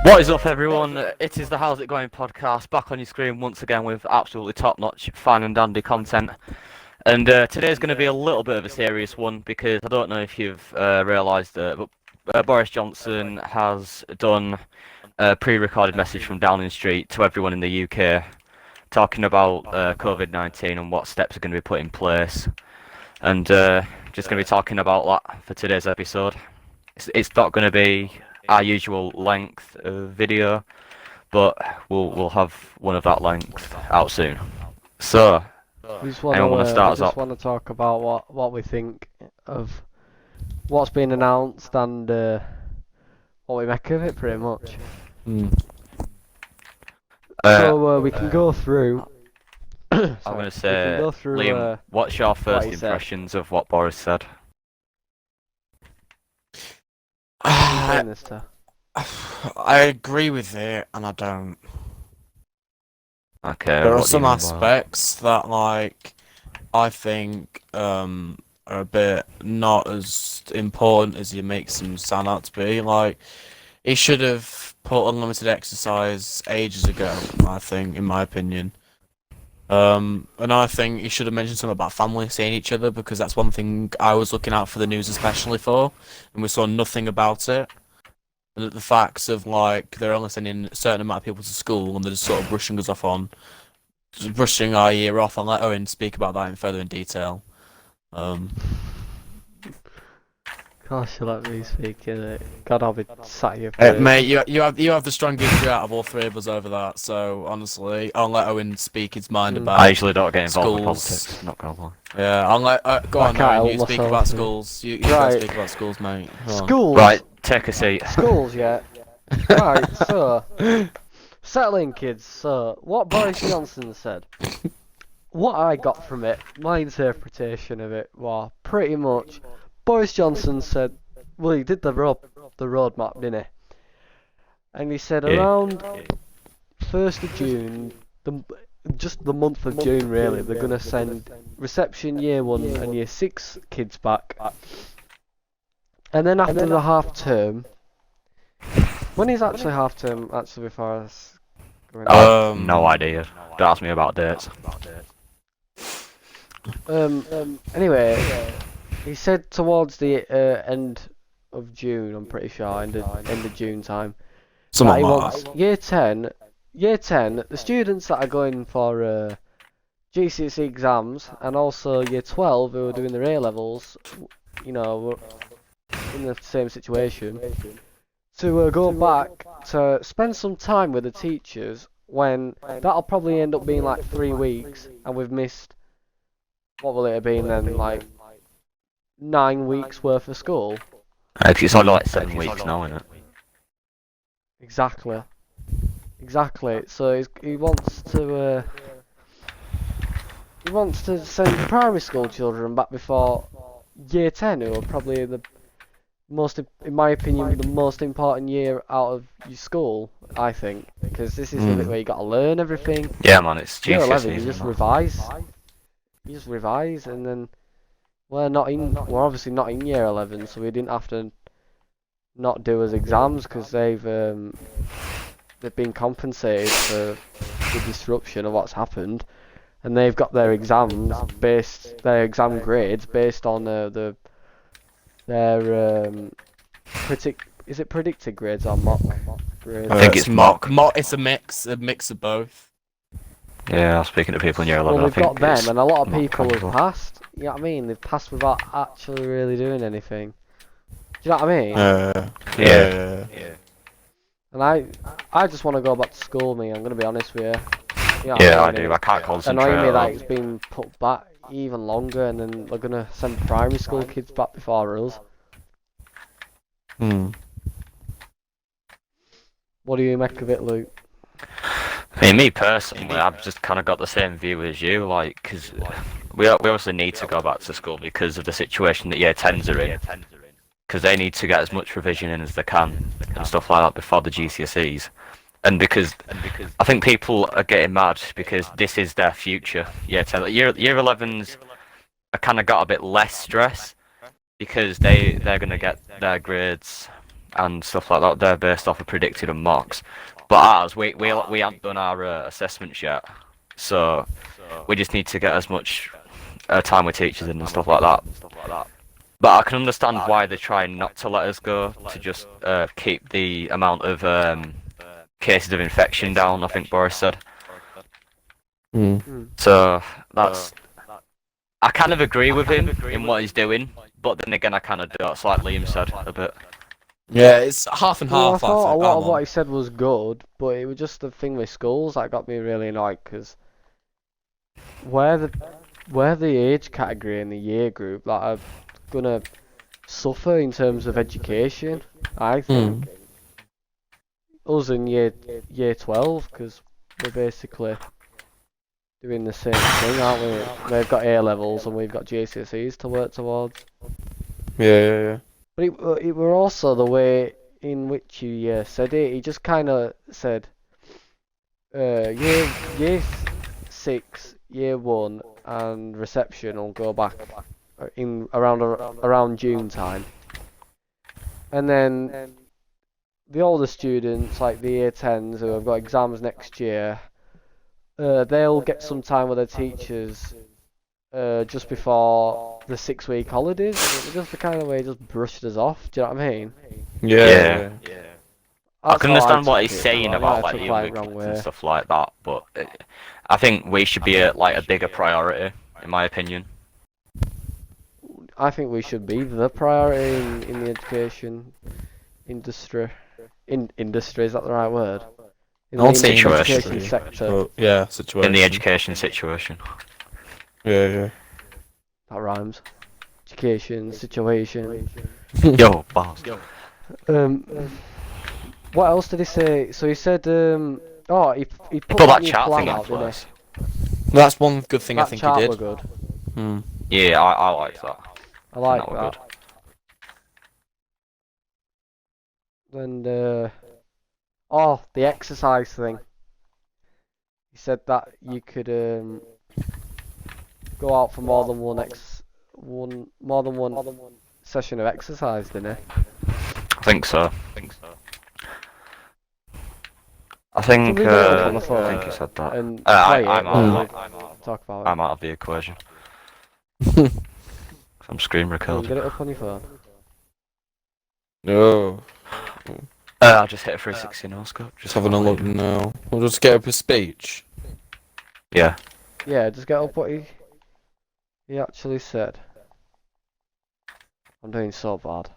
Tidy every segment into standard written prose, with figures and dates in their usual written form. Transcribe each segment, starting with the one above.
What is up, everyone? It is the How's It Going podcast, back on your screen once again with absolutely top-notch, fine and dandy content. And today's going to be a little bit of a serious one because I don't know if you've realised it, but Boris Johnson has done a pre-recorded message from Downing Street to everyone in the UK talking about COVID-19 and what steps are going to be put in place. And just going to be talking about that for today's episode. It's not going to be our usual length of video, but we'll have one of that length out soon. So, anyone want to start us off? We just want to talk about what we think of what's been announced and what we make of it, pretty much. So we can go through. I'm going to say, Liam, what's your first impressions of what Boris said? I agree with it, and I don't. Okay. There are some aspects that, like, I think are a bit not as important as he makes them sound out to be. Like, he should have put unlimited exercise ages ago, I think, in my opinion. And I think he should have mentioned something about family seeing each other, because that's one thing I was looking out for the news especially for, and we saw nothing about it. And the facts of, like, they're only sending a certain amount of people to school and they're just sort of brushing us off on, just brushing our year off, and let Owen speak about that in detail. Gosh, you let me speak, innit? God, I'll be sat here. Mate, you have the strongest view out of all three of us over that. So honestly, I'll let Owen speak his mind about. I usually don't get involved in politics. Not gonna lie. Yeah, I'll let go on. Owen, you speak about schools. You right. Speak about schools, mate. Schools. Right, take a seat. Schools, yeah. Right, so settling kids. So what Boris Johnson said. What I got from it, my interpretation of it was pretty much. Boris Johnson said, well, he did the roadmap, didn't he? And he said around 1st of June, just the month of June really, they're going to send reception year 1 and year 6 kids back. And then after the half term, when is actually half term, actually, before us? No idea. Don't ask me about dates. Anyway, he said towards the end of June, I'm pretty sure, end of June time. Someone he wants year 10, the students that are going for GCSE exams, and also year 12 who are doing their A-levels, you know, were in the same situation, to go back to spend some time with the teachers, when that'll probably end up being like 3 weeks, and we've missed, what will it have been then, like 9 weeks worth of school. It's only like 7 weeks now, isn't it? Exactly. So he wants to send primary school children back before year 10, who are probably the most, in my opinion, the most important year out of your school, I think, because this is the bit where you got to learn everything. Yeah, man, it's GCSE. Year 11, you just revise, and then we're obviously not in year 11, so we didn't have to not do as exams, because they've been compensated for the disruption of what's happened, and they've got their their exam grades based on their is it predicted grades or mock grades? I think it's mock. It's a mix of both. Yeah, speaking to people in year 11, well, we've got them, and a lot of people have comparable. passed. You know what I mean? They've passed without actually really doing anything. Do you know what I mean? Yeah. And I just want to go back to school, me. I'm gonna be honest with you. You know Yeah, what I do. I can't concentrate. Annoying me that it's been put back even longer, and then they're gonna send primary school kids back before us. What do you make of it, Luke? I mean, me personally, I've just kind of got the same view as you, like, because we obviously need to go back to school because of the situation that year 10s are in, because they need to get as much revision in as they can and stuff like that before the GCSEs, and because I think people are getting mad because this is their future. Year 10, like year 11s, I kind of got a bit less stress because they're gonna get their grades and stuff like that. They're based off of predicted and mocks. But ours, we haven't done our assessments yet, so we just need to get as much time with teachers in and stuff like that. But I can understand why they're trying not to let us go, to just keep the amount of cases of infection down, I think Boris said. So that's... I kind of agree with him in what he's doing, but then again I kind of don't, like Liam said, a bit. Yeah, it's half and Well, I half. thought a think, lot of what he said was good, but it was just the thing with schools that got me really annoyed, because where the age category and the year group that are gonna suffer in terms of education, I think. Us in year 12, because we're basically doing the same thing, aren't we? They've got A levels and we've got GCSEs to work towards. Yeah. But it were also the way in which he said it. He just kind of said, year 6, year 1, and reception will go back in around June time, and then the older students, like the year 10s who have got exams next year, they'll get some time with their teachers just before the 6-week holidays. It was just the kind of way he just brushed us off. Do you know what I mean? Yeah. I That's can how understand took what he's it, saying but about I like took the it younger wrong kids way. and stuff like that, but I think we should be a bigger priority, in my opinion. I think we should be the priority in the education industry. Industry, is that the right word? In I won't the say Situation. education sector. Oh, yeah, situation. In the education situation. Yeah. That rhymes. Education situation. Yo, boss. What else did he say? So he said, he put Put that that new chart plan thing in out, didn't he? place. That's one good thing I That think he chart did. were good. Yeah, I like that. I like that were that. And the exercise thing. He said that you could go out for more than one session of exercise, didn't he? I think so. I Should think we get it up on the I phone think he said that. and I, play it I'm, while out, we talk about I'm it? out of the equation. I'm screen recording. Get it up on your phone. No. I just hit a 360 no scope. Just having a look now. We'll just get up a speech. Yeah. Yeah, just get up what he actually said. I'm doing so bad.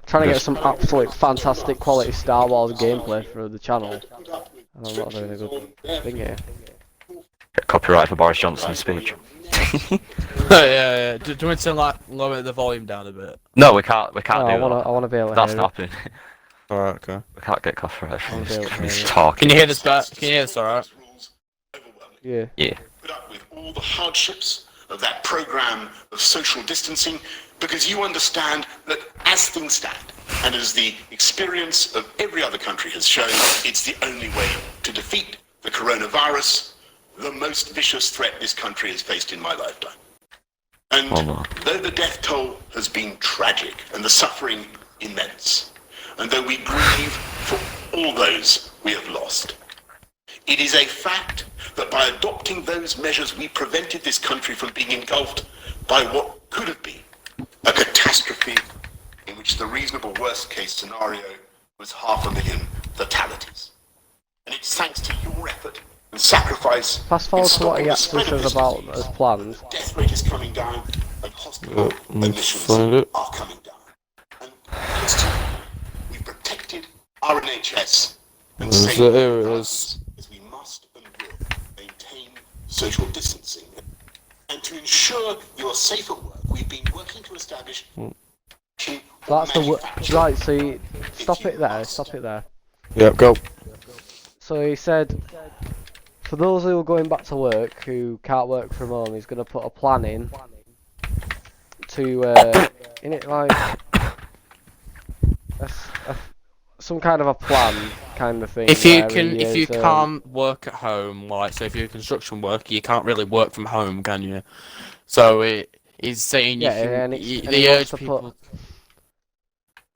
Trying to get some absolute fantastic quality Star Wars gameplay for the channel. And I'm not doing a good thing here. Get copyright for Boris Johnson's speech. yeah. Do you want to lower the volume down a bit? No, we can't. We can't No, do that. I want to be able to That's hear it. not happening. Alright, okay. We can't get copyright I for wanna be able to this hear it. talking. Can you hear this back? Can you hear this alright? Yeah. Yeah. Put up with all the hardships of that program of social distancing because you understand that as things stand, and as the experience of every other country has shown, it's the only way to defeat the coronavirus, the most vicious threat this country has faced in my lifetime. And though the death toll has been tragic and the suffering immense, and though we grieve for all those we have lost, it is a fact that by adopting those measures we prevented this country from being engulfed by what could have been a catastrophe in which the reasonable worst case scenario was 500,000 fatalities. And it's thanks to your effort and sacrifice Fast forward to what he in actually stopping the says spread of about this as planned. disease. Death rate is coming down and hospital let's admissions find it. are coming down. And thanks to you, we've protected our NHS and saved Here it lives, is. as we must and will maintain social distancing. And to ensure you're safe at work, we've been working to establish That's the right. So stop it there. Yep, go. So he said, for those who are going back to work who can't work from home, he's going to put a plan in to in it like some kind of a plan kind of thing. If you where he if you is, can't work at home, like so if you're a construction worker, you can't really work from home, can you? So it is saying you Yeah, can. and They he wants urge to people.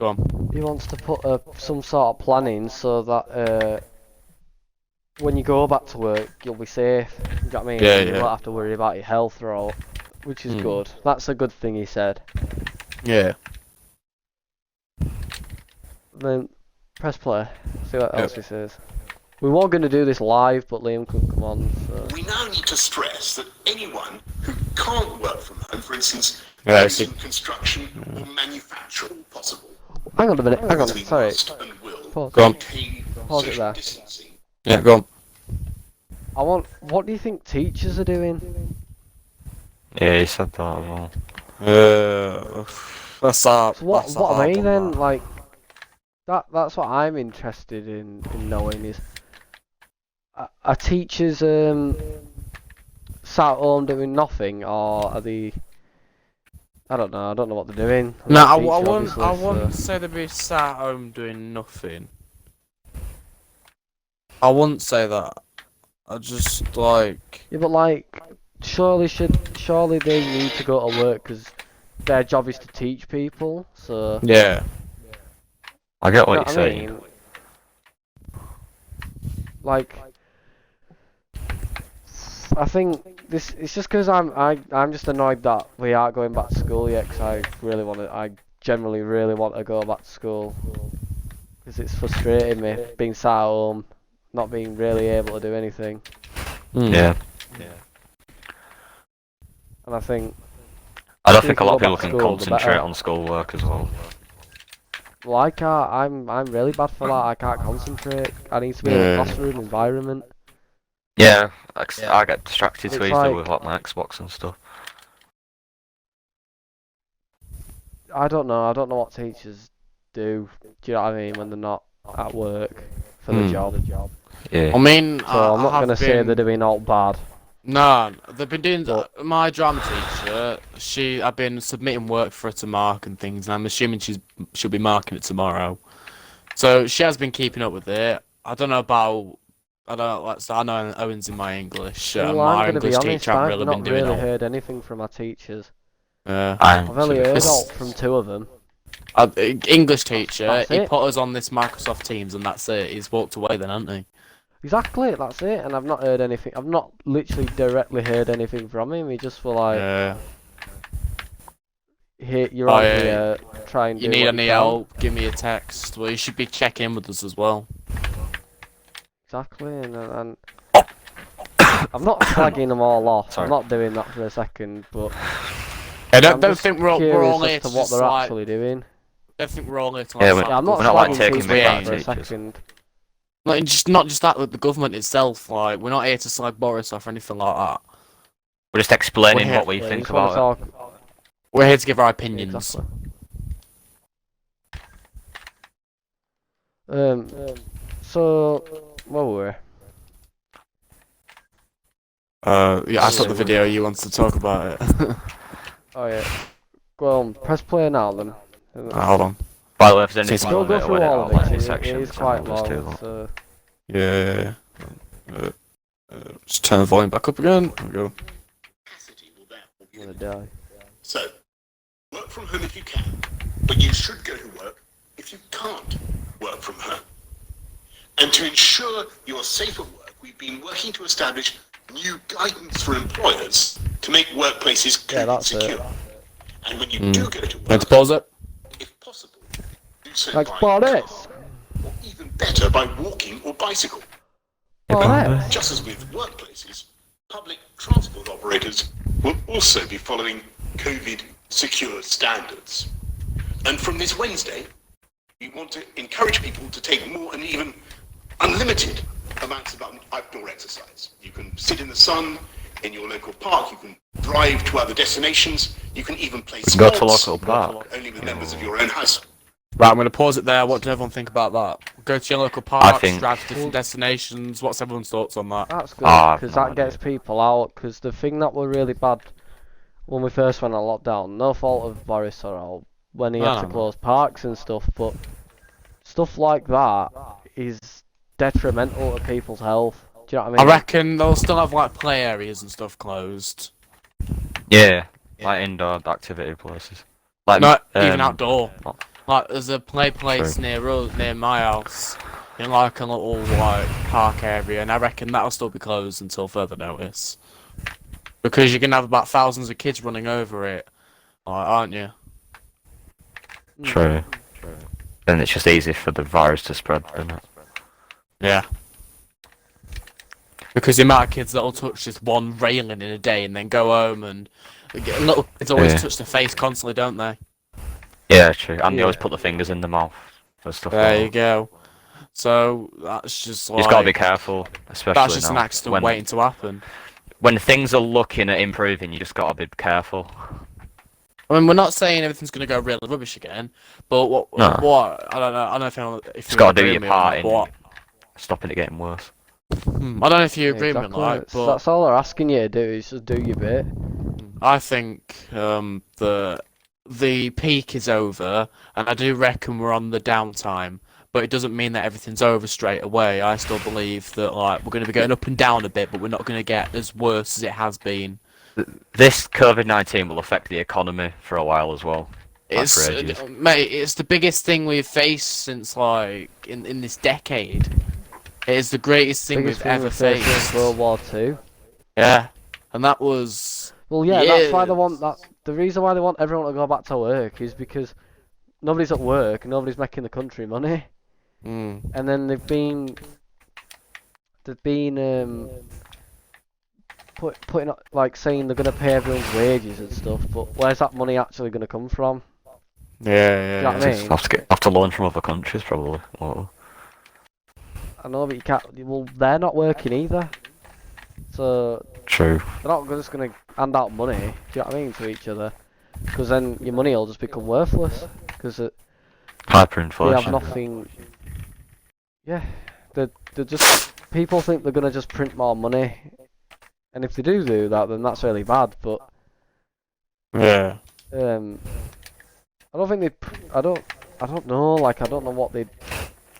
Go on. He wants to put some sort of plan in so that when you go back to work, you'll be safe. You know what I mean? Yeah, You yeah. won't have to worry about your health or all, which is good. That's a good thing he said. Yeah. Then press play. See what else he says. We were going to do this live, but Liam couldn't come on. So. We now need to stress that anyone who can't work from home, for instance, Yeah, those in construction or manufacturing possible, Hang on a minute. Hang on. we Sorry. must and will Pause. Go on. maintain Pause it social there. distancing. Yeah, go on. What do you think teachers are doing? Yeah, he said that as well. That's that. So what are they then? Like that's what I'm interested in knowing is are teachers sat at home doing nothing, or are they? I don't know what they're doing. I'm No, not a I teacher, wouldn't. I obviously, wouldn't so- say they'd be sat at home doing nothing. I wouldn't say that. I just like. Yeah, but like, surely they need to go to work because their job is to teach people. So Yeah. I get you know what you're saying. mean? Like, I think it's just because I'm just annoyed that we aren't going back to school yet. Because I generally really want to go back to school. Because it's frustrating me being sat at home, not being really able to do anything. Yeah. And I think I don't If think a you lot of go people back to can school, the concentrate better. on schoolwork as well. well, I can't. I'm really bad for that. I can't concentrate. I need to be in Yeah. a classroom environment. Yeah, I get distracted too It's easily like- with like my Xbox and stuff. I don't know what teachers do. Do you know what I mean when they're not at work for the job? Yeah. I mean, So I'm not I have gonna say been- they're doing all bad. No, they've been doing. But- My drama teacher, I've been submitting work for her to mark and things, and I'm assuming she'll be marking it tomorrow. So she has been keeping up with it. I don't know about. I don't know. I know Owen's in my English. Well, My I'm gonna be English honest. teacher, I've I've really not been doing really all. heard anything from our teachers. Yeah. I've only heard It's- all from two of them. English teacher, That's he it. put us on this Microsoft Teams, and that's it. He's walked away then, hasn't he? Exactly, that's it. And I've not heard anything. I've not literally directly heard anything from him. He just for like, Yeah. hey, you're Oh, on yeah. here, try and You do need what any you can. help? Give me a text. Well, you should be checking in with us as well. Exactly, and I'm not slagging them all off. Sorry. I'm not doing that for a second, but I I'm don't just think we're all curious here as to to what just they're like. actually doing. Don't think we're all here to Yeah, like. Yeah, I'm not we're not, like, slagging taking people the off bait for a teachers. second. Like, not just that, with the government itself. Like, we're not here to slag Boris off or anything like that. We're just explaining We're what we Yeah, you think just wanna about it. talk. We're here to give our opinions. Exactly. So where were we? Yeah, I saw the video. You wanted to talk about it. Oh yeah. Go on, press play now then. Hold on. By the way, if there's Just anything Go on go it, through when all I'll of let it. you It sections, is quite and I'll just do long. that. So Yeah. Just turn the volume back up again. There we go. Capacity will therefore be I'm gonna die. So, work from home if you can, but you should go to work if you can't work from home. And to ensure you're safe at work, we've been working to establish new guidance for employers to make workplaces Yeah, COVID that's it. secure. And when you do go to Meant work, to pause it. if possible, do so Like by Boris. car, or even better, by walking or bicycle. Alright. Just as with workplaces, public transport operators will also be following COVID secure standards. And from this Wednesday, we want to encourage people to take more and even unlimited amounts of outdoor exercise. You can sit in the sun in your local park, you can drive to other destinations, you can even play Go sports to local park. only with members of your own household. Right, I'm going to pause it there. What does everyone think about that? Go to your local parks, think- drive to different destinations. What's everyone's thoughts on that? That's good Ah, I've because no that gets people out. Because the thing that were really bad when we first went on lockdown, no fault of Boris or all, when he had to No. close parks and stuff, but stuff like that is detrimental to people's health. Do you know what I I mean? reckon they'll still have like play areas and stuff closed. Yeah, like indoor activity places. Like Not even outdoor. Like, there's a place near us, near my house, in like a little like park area, and I reckon that'll still be closed until further notice. Because you're gonna have about thousands of kids running over it, like, aren't you? True. Then it's just easy for the virus to spread, isn't it? Yeah. Because the amount of kids that'll touch this one railing in a day and then go home and little kids always touch their face constantly, don't they? Yeah, true. And they always put the fingers in the mouth for stuff like There that. you go. So that's just like You just gotta be careful, especially that's just an now, accident waiting to happen. when things are looking at improving. You just gotta be careful. I mean, we're not saying everything's gonna go really rubbish again, but what No. I don't know if Just you gotta do agree your with me on part that, in but stopping it getting worse. I don't know if you agree with me, Exactly. like, but That's all they're asking you to do is just do your bit. I think the peak is over, and I do reckon we're on the downtime. But it doesn't mean that everything's over straight away. I still believe that like we're going to be going up and down a bit, but we're not going to get as worse as it has been. This COVID-19 will affect the economy for a while as well. It's mate, it's the biggest thing we've faced since like in this decade. It is the greatest thing Biggest we've thing ever we faced faced. since World War Two. Yeah, and that was Well, yeah, that's why they years. want that. The reason why they want everyone to go back to work is because nobody's at work and nobody's making the country money. Mm. And then they've been putting up, like saying they're gonna pay everyone's wages and stuff, but where's that money actually gonna come from? Yeah, You know what I yeah. mean? Have to loan from other countries probably. Or... I know, but you can't. Well, they're not working either, so True. they're not just gonna hand out money. Do you know what I mean, to each other? Because then your money will just become worthless. Because they have Hyperinflation. nothing. Yeah, they're just people think they're gonna just print more money, and if they do that, then that's really bad. But Yeah. I don't think I don't know. Like, I don't know what they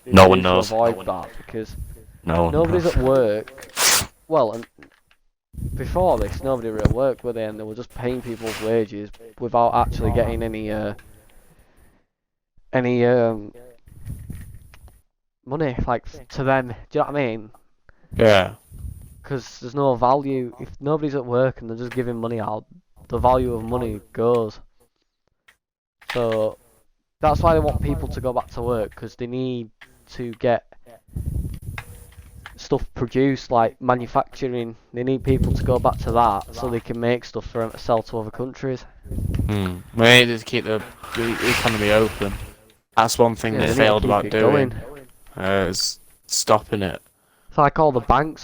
No one do to knows. avoid that, because No one nobody's knows. at work. Well, and before this, nobody were at work, were they? And they were just paying people's wages without actually getting any money, like, to them. Do you know what I mean? Yeah. Because there's no value. If nobody's at work and they're just giving money out, the value of money goes. So that's why they want people to go back to work, because they need to get stuff produced, like manufacturing. They need people to go back to that so they can make stuff for them to sell to other countries. We need to keep the economy open. That's one thing Yeah, they they need to failed keep about it doing. going. Is stopping it. It's like all the banks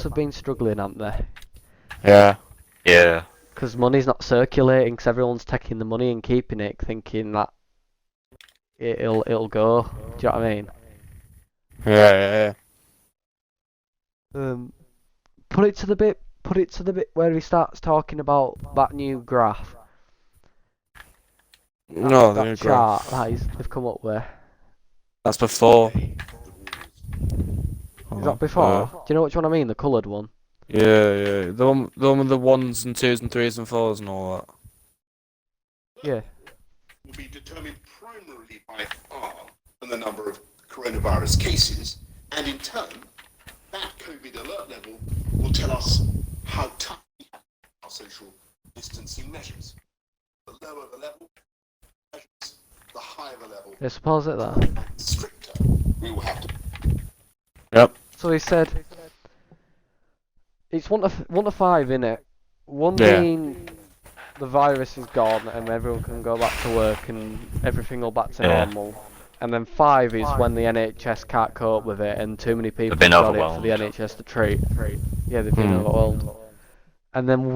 have been struggling, haven't they? Yeah. Yeah. Because money's not circulating, because everyone's taking the money and keeping it, thinking that it'll go. Do you know what I mean? Yeah. Put it to the bit where he starts talking about that new graph. No, That chart they've come up with. that's before. Is that before? Do you know which one I mean? The coloured one. Yeah. The one with the 1s and 2s and 3s and 4s and all that. Yeah. Will be determined primarily by R and the number of coronavirus cases, and in turn, that COVID alert level will tell us how tough we have our social distancing measures. The lower the level measures, the higher the level, I suppose it that. and the stricter we will have to. Yep. So he said, it's 1 to 5, innit? 1 Yeah. being the virus is gone and everyone can go back to work and everything will back to Yeah. normal. And then 5 is when the NHS can't cope with it and too many people They've been got it for overwhelmed. the NHS to treat. Yeah, they've been overwhelmed. And then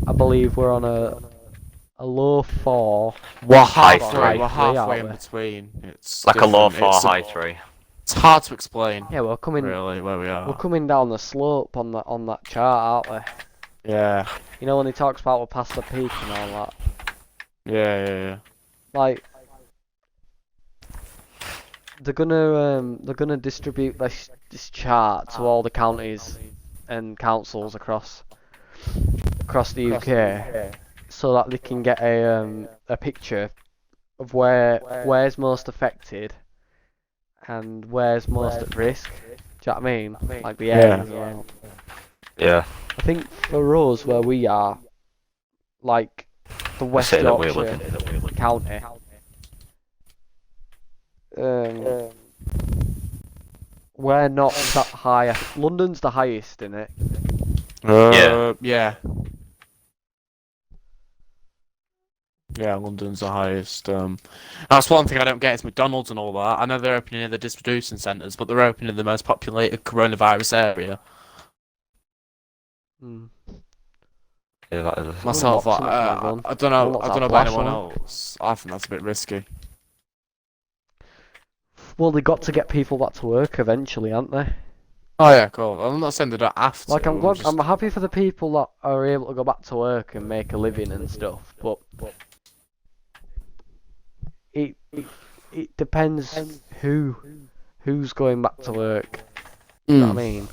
I believe we're on a low 4. We're High halfway. three. We're halfway in Aren't between. It's Like a low different. 4, high 3. It's hard to explain. Yeah, we're coming Really, where we are. we're coming down the slope on that chart, aren't we? Yeah. You know when he talks about we're past the peak and all that. Yeah. Like, they're gonna distribute this chart to all the counties and councils across the UK, so that they can get a picture of where's most affected and where's most at risk. Do you know what I mean? Like the areas around. Yeah. I think for us, where we are, like the West Say that we're Yorkshire living. county, we're not that high. London's the highest in it. Yeah. Yeah, London's the highest. That's one thing I don't get is McDonald's and all that. I know they're opening in the distribution centres, but they're opening in the most populated coronavirus area. Mm. Yeah, that is. Myself, Unboxing like, it, man. I don't know. Unbox I don't that know about flash anyone on. else. I think that's a bit risky. Well, they got to get people back to work eventually, aren't they? Oh yeah, cool. I'm not saying they don't have to. Like I'm glad, just- I'm happy for the people that are able to go back to work and make a living and stuff, but it depends who's going back to work. You know what I mean?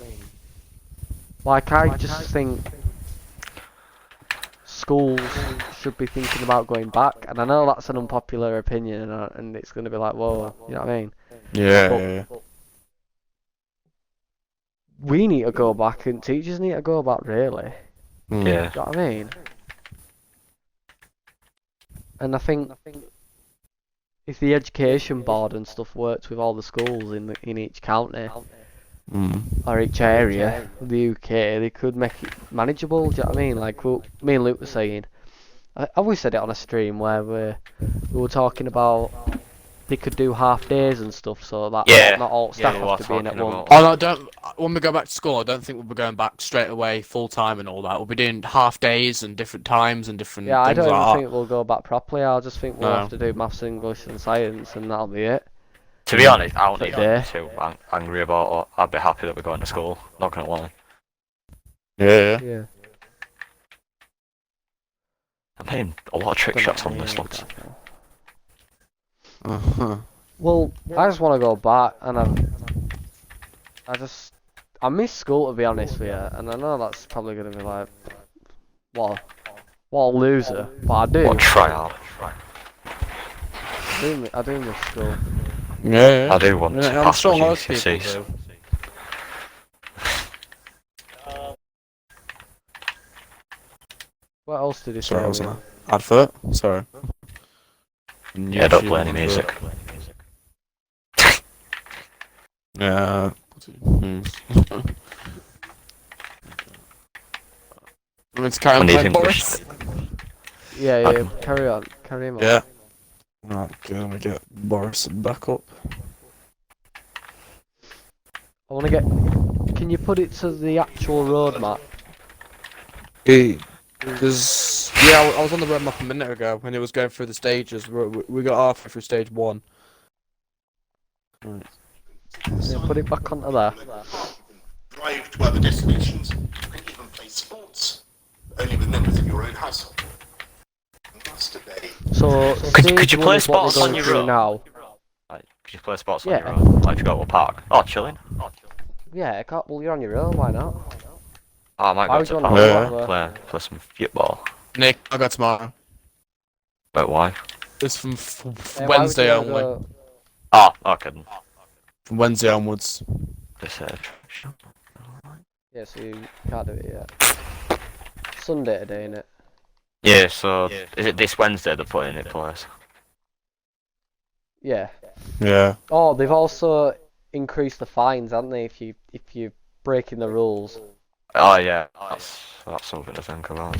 Like I just think schools should be thinking about going back, and I know that's an unpopular opinion, and it's going to be like, whoa, you know what I mean? Yeah. We need to go back, and teachers need to go back, really. Yeah. You know what I mean? And I think if the education board and stuff works with all the schools in each county or each area of the UK, they could make it manageable. Do you know what I mean? Like me and Luke were saying, I always said it on a stream where we were talking about they could do half days and stuff, so that not all staff we have were to be in at talking once. Oh no, don't. When we go back to school, I don't think we'll be going back straight away full time and all that. We'll be doing half days and different times and different Yeah, I things don't like even that. think we'll go back properly. I just think we'll No. have to do maths, English, and science, and that'll be it. To be honest, I don't For need a day. to be too angry about it. I'd be happy that we're going to school. Not gonna lie. Yeah. Yeah. I'm hitting a lot of trick shots on this one. Well, I just want to go back, and I miss school, to be honest with you, and I know that's probably gonna be like, what a loser, but I do. What try hard. I do miss school. Yeah. I do want to I'm pass sure my most people GCSEs. do. What else did he say? Sorry, I was an advert. Sorry. Yeah, don't play any music. Yeah. Let's carry on I need playing English. Boris. Yeah, carry on. Yeah. Right, okay, let me get Boris back up. I want to get. Can you put it to the actual roadmap? Because yeah, I was on the roadmap a minute ago when it was going through the stages. We got halfway through stage 1. Right. Yeah, put it back onto there. Drive to other destinations. You can even play sports, only with members of your own household. Must obey. So Could you stage play one is what sports we're on going your through own? now. Like, could you play sports on Yeah. your own? Like, if you go to a park? Oh, chilling. Yeah, well, you're on your own. Why not? Oh, I might Why go would to you a want park to and go play some football. Nick, I got tomorrow. Wait, why? It's from Yeah, why would Wednesday you wanna only. go- Oh, okay. From Wednesday onwards. This Yeah, so you can't do it yet. Sunday today, innit? Yeah, so is it this Wednesday they're putting it in place? Yeah. Yeah. Oh, they've also increased the fines, haven't they? If you're breaking the rules. Oh yeah, that's something to think about.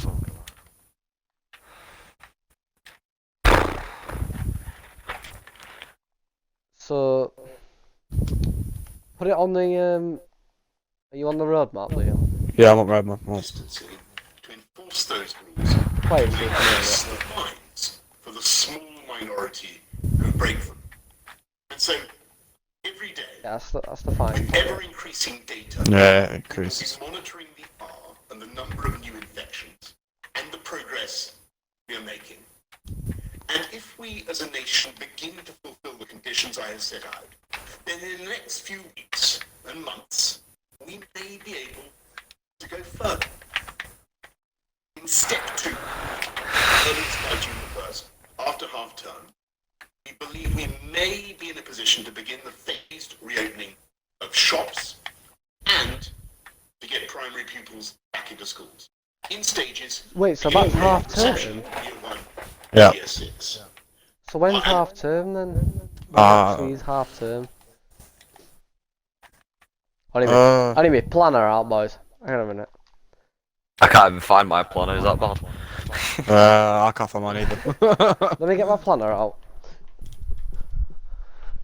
So put it on the Are you on the roadmap, Liam? Yeah, I'm on roadmap. Distancing to enforce those rules. Wait, Increase the fines for the small minority who break them. And so, every day, yeah, that's the fine. with ever-increasing data, Yeah, it we'll increases. be monitoring the R and the number of new infections and the progress we are making. And if we as a nation begin to fulfill the conditions I have set out, then in the next few weeks and months, we may be able to go further. In step 2, early by June the 1st, after half term, believe we may be in a position to begin the phased reopening of shops and to get primary pupils back into schools. In stages. Wait, so that's year half one, term? year one, Yeah. year 6. So when's half term then? Uh, She's half term. Anyway, planner out, boys. Hang on a minute. I can't even find my planner. Is that bad? I can't find mine either. Let me get my planner out.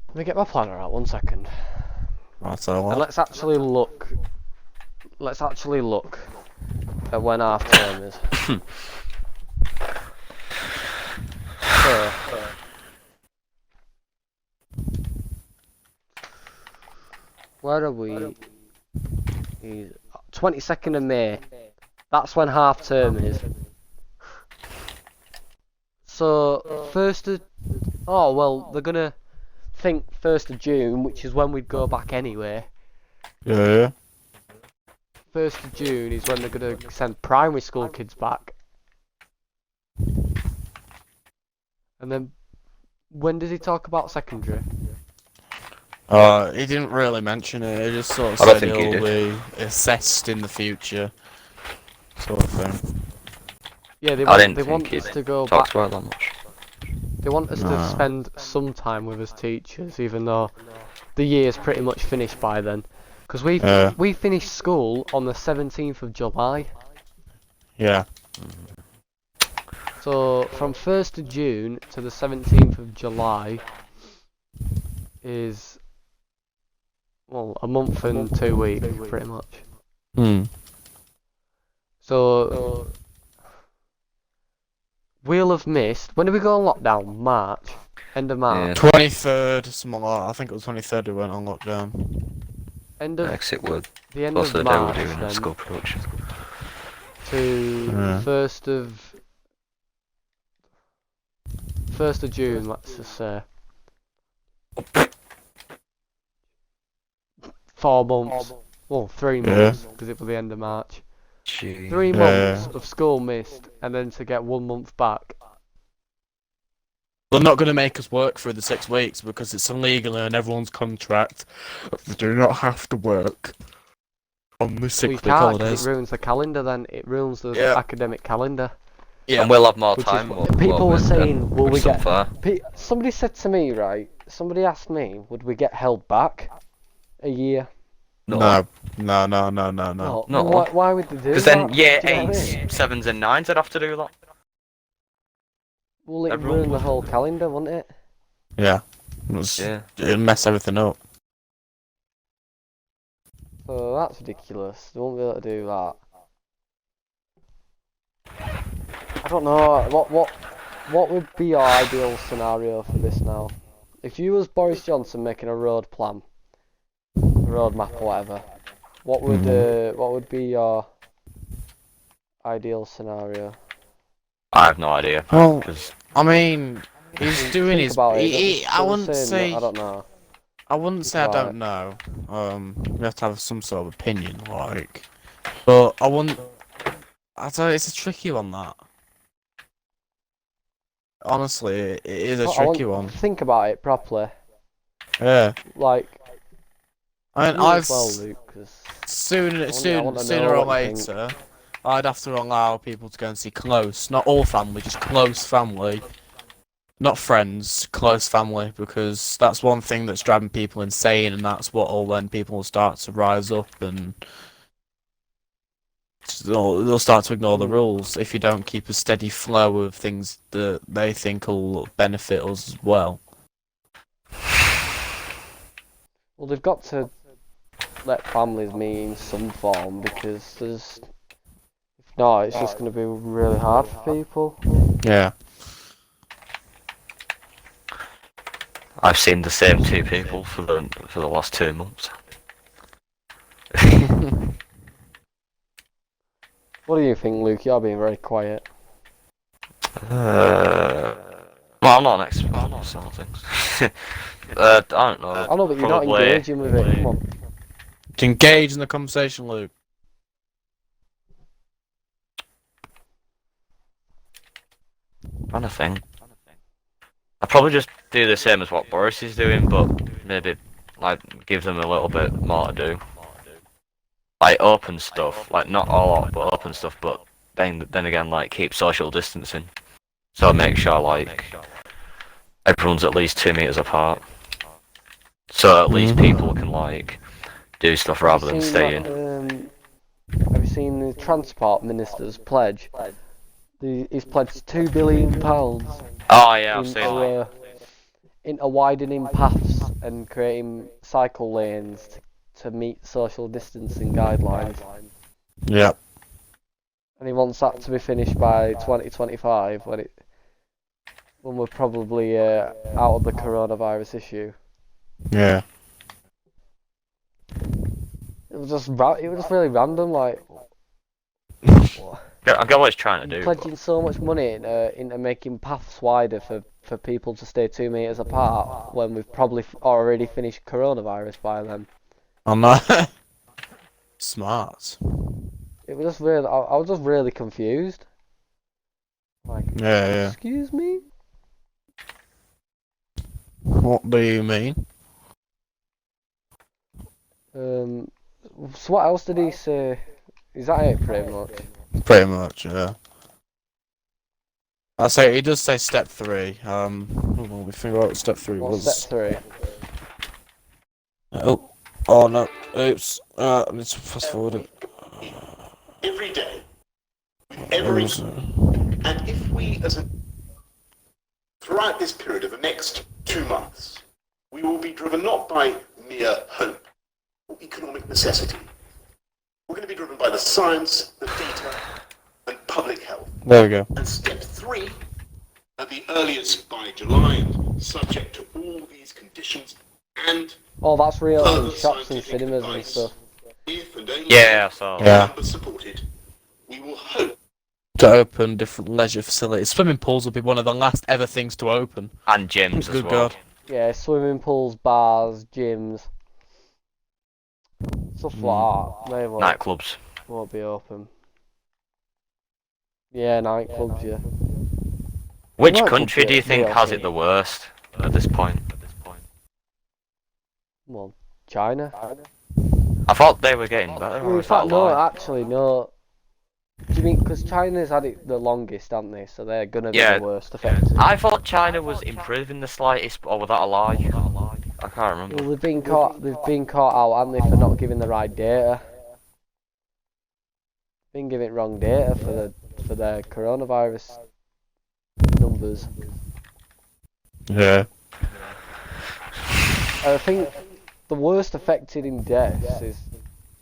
Let me get my planner out, 1 second. That's all. And let's actually look. Let's actually look at when half term is. So, where are we? 22nd of May. That's when half term is. So, oh, well, they're gonna think 1st of June, which is when we'd go back anyway. Yeah. 1st of June is when they're gonna send primary school kids back. And then, when does he talk about secondary? He didn't really mention it. He just sort of I don't said think he it'll did. be assessed in the future, sort of thing. Yeah, they I want, didn't they think want he us to go talks back. about that much. They want us to No. spend some time with as teachers, even though the year's pretty much finished by then. Because we finished school on the 17th of July. Yeah. So from 1st of June to the 17th of July is, well, a month and 2 weeks, pretty much. So we'll have missed. When did we go on lockdown? March. End of March. 23rd, something like that. I think it was 23rd we went on lockdown. End of Exit word. the end Plus of the day we're March doing then school production. to Yeah. 1st of June. Let's just say 4 months. Well, 3 Yeah. months because it was the end of March. Gee. 3 Yeah. months of school missed, and then to get 1 month back. They're not going to make us work through the 6 weeks because it's illegal and everyone's contract. They do not have to work on the 6 We week can't 'cause holidays. it ruins the calendar. Then it ruins the Yeah. academic calendar. Yeah. And we'll have more Which time. is won't- people won't were we, saying, then, will which we is get? unfair. Somebody said to me, right? Somebody asked me, would we get held back a year? No. No. No. No. Why would they do that? Because then year Do you know what I 8s, mean? 7s and 9s would have to do that. Well, it'd Everyone ruin the would. whole calendar, wouldn't it? Yeah. Yeah. It'll mess everything up. So that's ridiculous. They won't be able to do that. I don't know. What would be your ideal scenario for this now? If you was Boris Johnson making a road plan, a road map or whatever, what would be your ideal scenario? I have no idea. Well, 'Cause I mean, he's doing Think his. about it. I Don't wouldn't say say. I don't know. I wouldn't Think say I about don't know. We have to have some sort of opinion, like. But I wouldn't. I don't know, it's a tricky one, that. Honestly, it is a tricky one. Think about it properly. Yeah. Like, I mean, you I've as well, Luke, 'cause I sooner want to know or what you think. later, I'd have to allow people to go and see close, not all family, just close family, not friends, close family, because that's one thing that's driving people insane, and that's what will when people will start to rise up and they'll start to ignore the rules if you don't keep a steady flow of things that they think will benefit us as well. Well, they've got to let families meet in some form, because if not, it's just going to be really hard for people. Yeah. I've seen the same 2 people for the last 2 months. What do you think, Luke? You're being very quiet. Well, I'm not an expert on some things. I don't know. I know, but you're not probably- engaging with it. Come on. To engage in the conversation, Luke. Trying to think. I probably just do the same as what Boris is doing, but maybe like give them a little bit more to do. Like open stuff, like not all out, but open stuff. But then again, like keep social distancing. So make sure like everyone's at least 2 meters apart. So at least people can like do stuff rather than stay in. Have you seen the Transport Minister's pledge? He's pledged £2 billion Oh yeah, I've seen that. into widening paths and creating cycle lanes to meet social distancing guidelines. Yeah. And he wants that to be finished by 2025 when we're probably out of the coronavirus issue. Yeah. It was just really random, like. I get what he's trying to do. Pledging so much money into making paths wider for people to stay 2 meters apart when we've probably already finished coronavirus by then. I'm not smart. It was just really, I was just really confused. Like, Yeah. excuse me? What do you mean? So what else did he say? Is that it, pretty much? Pretty much, yeah. I say he does say step 3. Hold on, let me figure out what step 3 What's was. step 3? Oh no, oops. Let's fast forward it. Every day, with every, and if we, throughout this period of the next 2 months, we will be driven not by mere hope or economic necessity. We're going to be driven by the science, the data, and public health. There we go. And step 3, at the earliest by July, and subject to all these conditions and Oh, that's real further in shops and scientific cinemas and advice, stuff. if and only Yeah, so Yeah. if supported, we will hope To open different leisure facilities. Swimming pools will be one of the last ever things to open. and gyms as Good well. God. Yeah, swimming pools, bars, gyms. Stuff like that. They Nightclubs. won't be open. Yeah, nightclubs, yeah. Which Nightclubs, country do you yeah, think they has are. it the worst at this point? Well, China. I thought they were getting better. Well, Or in is that a fact, no, lie? actually, no. Do you mean, because China's had it the longest, haven't they? So they're going to be Yeah. the worst affected. I thought China was improving the slightest, or was that a lie? I can't remember. Well, they've been caught out, haven't they, for not giving the right data. Been giving wrong data for their coronavirus numbers. Yeah. I think the worst affected in deaths is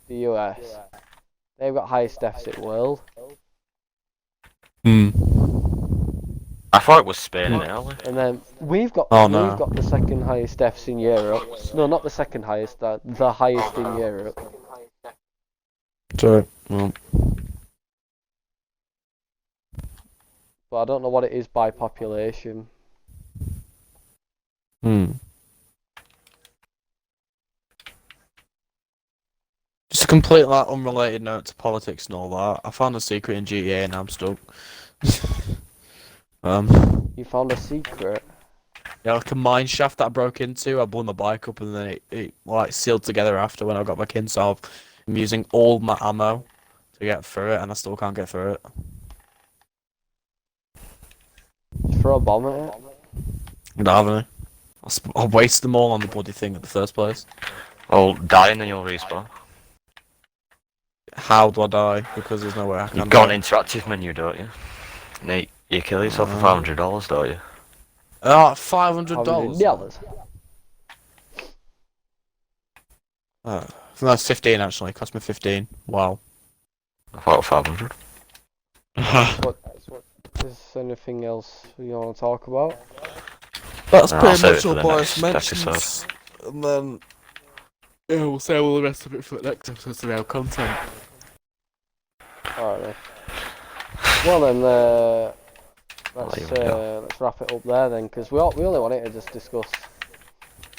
the US. They've got highest deaths in the world. I thought it was Spain and Italy. And then we've got no. the second highest deaths in Europe. No, not the second highest, the highest in Europe. Sorry. Well, But I don't know what it is by population. Just a complete like unrelated note to politics and all that. I found a secret in GTA and I'm stuck. You found a secret? Yeah, like a mine shaft that I broke into. I blew my bike up and then it like sealed together after when I got back in. So I'm using all my ammo to get through it, and I still can't get through it. Throw a bomb at it? I don't have any. I wasted them all on the bloody thing in the first place. Well, die and then you'll respawn. How do I die? Because there's no way I can. You've got an interactive menu, don't you? Nate, you kill yourself for $500, don't you? $500. $100. Oh, that's 15 actually. It cost me 15. Wow. I thought 500. Is there anything else you want to talk about? That's No, I'll pretty save it much for all the Boris next mentions. episode. And then yeah, we'll save all the rest of it for the next episode of our content. Alright then. Well then, leave it let's wrap it up there then, because we only wanted to just discuss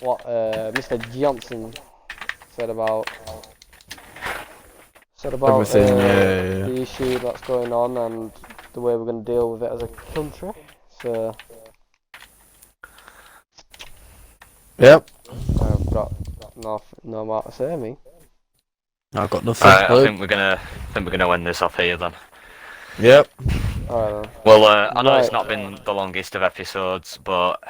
what Mr. Johnson said about Everything, the issue that's going on and the way we're going to deal with it as a country. So Yep. I've got no more to say, me. I've got nothing. Right, I Luke. think we're gonna end this off here then. Yep. Alright then. Well, I know it's Right. not been the longest of episodes, but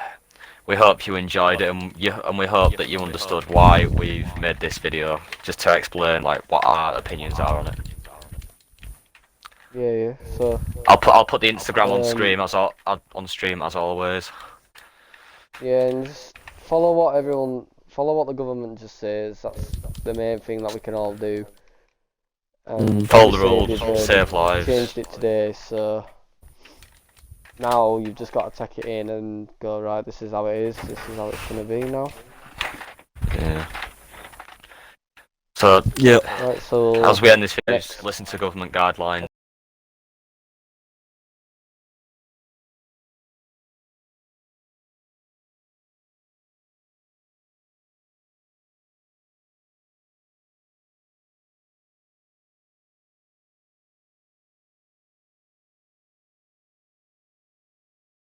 we hope you enjoyed it, and we hope that you understood why we've made this video, just to explain like what our opinions are on it. Yeah. So I'll put the Instagram on stream as always. yeah, and just follow what the government just says. That's the main thing that we can all do. And Follow the obviously rules, save lives. changed it today, so now you've just got to take it in and go, right, this is how it is. This is how it's gonna be now. Yeah. So Yep. Right, so as we end this video, next. just listen to government guidelines.